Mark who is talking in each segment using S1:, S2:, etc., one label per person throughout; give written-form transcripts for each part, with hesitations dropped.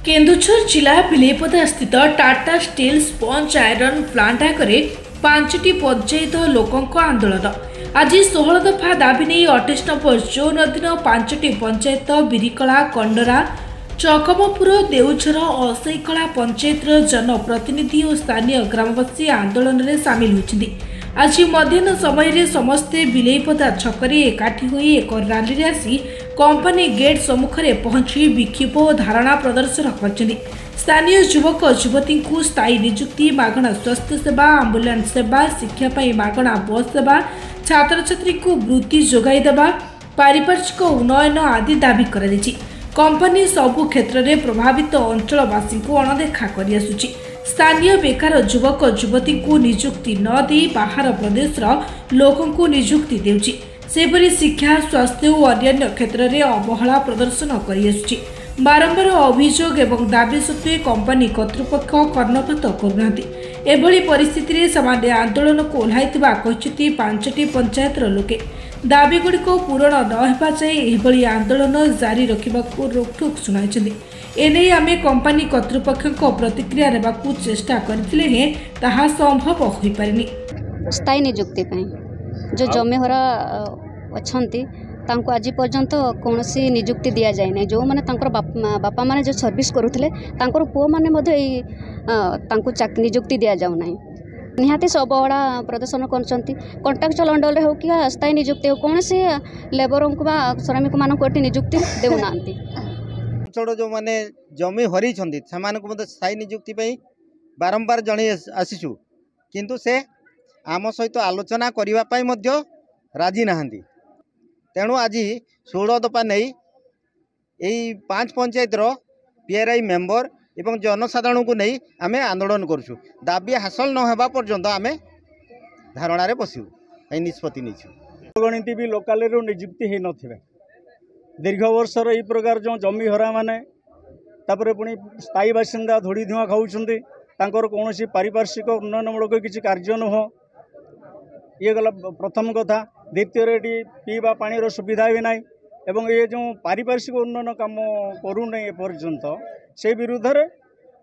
S1: केन्दुझर जिला बिलेपदा स्थित Tata steel sponge iron plant आगे 5टी पंचायत लोकों आंदोलन आज 16 दफा दाबी नहीं 28 नंबर जोन अधीन 5टी पंचायत बिरिकला कंडरा चकमपुर देउझर असईकला पंचायत जनप्रतिनिधि और स्थानीय ग्रामवासी आंदोलन में सामिल होती। आज मध्याह्न समय समस्ते बिलेपदा छकरे एकाठी होई एक रैली रे आसी कंपनी गेट सम्मुखरे पहुंची विक्षोभ और धारणा प्रदर्शन करछन्ती। स्थानीय युवक युवती को स्थायी नियुक्ति मागणा स्वास्थ्य सेवा आंबुलांस सेवा शिक्षा पाई मागणा बस सेवा छात्र छात्री को वृत्ति जोगाई देबा पारिपार्श्विक उन्नयन आदि दाबी कर कंपनी सबु क्षेत्र में प्रभावित अंचलवासी को अणदेखा कर स्थानीय बेकार युवक युवती को नियुक्ति न दे बाहर प्रदेश लोकों को नियुक्ति देउछि। सेपरि शिक्षा स्वास्थ्य और अन्य क्षेत्र में अवहेला प्रदर्शन कर बारंबार अभियोग एवं दाबी सत्वे कंपनी कर्तृपक्ष कर्णपात करुनांती। एभली परिस्थिति रे सामान्य आंदोलन को ओह्लाइथिबा कहछि 5टी पंचायतर लोके दाबीगुड़िक पूरण नहेबा जाए एभली आंदोलन जारी रखिबाकू रोकठोक सुनाइछन्ती। एने आमे कंपनी कर्तृपक्ष प्रतिक्रिया नेबाकू चेष्टा करथिले हे ताहा संभव होई पारिनी।
S2: स्थायी नियुक्ति पई जो जमेहरा अछंती तांको आज पर्यंत कौन सी नियुक्ति दि जाए ना। जो मैंने बापा माने जो सर्विस करुले पुओ मैंने नियुक्ति दि जाऊ ना। निहाती सब अड़ा प्रदर्शन कर कंट्राक्चुअल अंडर हो कि स्थायी नियुक्ति हो कौन सी लेबर को श्रमिक मानक नियुक्ति देना।
S3: जो मैंने जमी हरी से स्थायी नियुक्ति बारंबार जन आसीचु किंतु से आम सहित आलोचना करने राजी नहांती। तेणु आज 16 दफा नहीं यही 5 पंचायतर पीआरआई मेंबर एवं जनसाधारण को नहीं आमे आंदोलन करूँ। दाबी हासिल न होगा पर्यंत आमे धारणा रे बसू निष्पत्ति नहीं
S4: गणित भी लोकाल नियुक्ति हो न दीर्घ वर्षर यही प्रकार जो जमी हरा माने तापर पुणी स्थायी बासिंदा धूड़ी धुआं खाऊँच कौन पारिपार्श्विक उन्नयनमूलक किसी कार्य नुह। ये गला प्रथम कथा। द्वितीय पीवा पानी सुविधा भी ना एवं ये जो पारिपार्श्विक उन्नयन कम करूना एपर्यंत से विरुद्ध में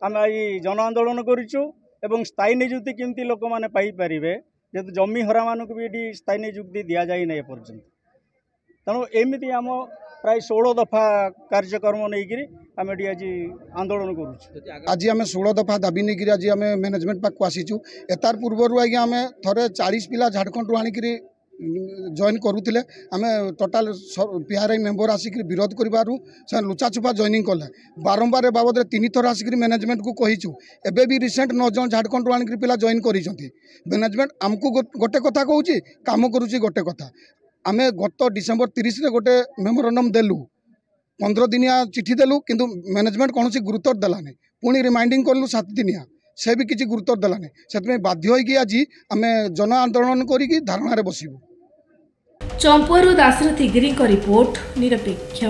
S4: आम आज जन आंदोलन करूँ। स्थायी नियुक्ति केमती लोक मैंने पाइपर जेहतु जमी हरा मानक भी ये स्थायी नियुक्ति दि जाए ना एपर्यंत। तेणु एमती आम प्राय 16 दफा कार्यक्रम नहीं आम आज आंदोलन करूँ।
S5: आज आम 16 दफा दाबी नहीं आज आम मैनेजमेंट पाक आसीचु। एतार पूर्वर आज्ञा आम थे 40 पिला झारखंड आणिक जॉइन करूले आम टोटाल पीआरआई मेंबर आसिक विरोध करूँ से लुचाछुपा जॉइनिंग कले बारंबार बाबद 3 थर आसिक मैनेजमेंट को कहीचु। एबे भी रिसेंट 9 जन झारखंड आणिक पिला जॉइन कर मैनेजमेंट आमको गोटे कथा कहूँ काम करुच्ची गोटे कथा। आम गत डिसेम्बर 30 रे गोटे मेमोरांडम देलु 15 दिनिया चिठी देलु किंतु मैनेजमेंट कौन गुरुत्व देलानी। पुणी रिमाइंडिंग कलु 7 दिनिया से भी किसी गुरुत्व देलानी। से बाध्य होगी आज आम जन आंदोलन करी धारणा बसबू।
S1: चंपुआरू दाशरथी गिरी रिपोर्ट निरपेक्ष।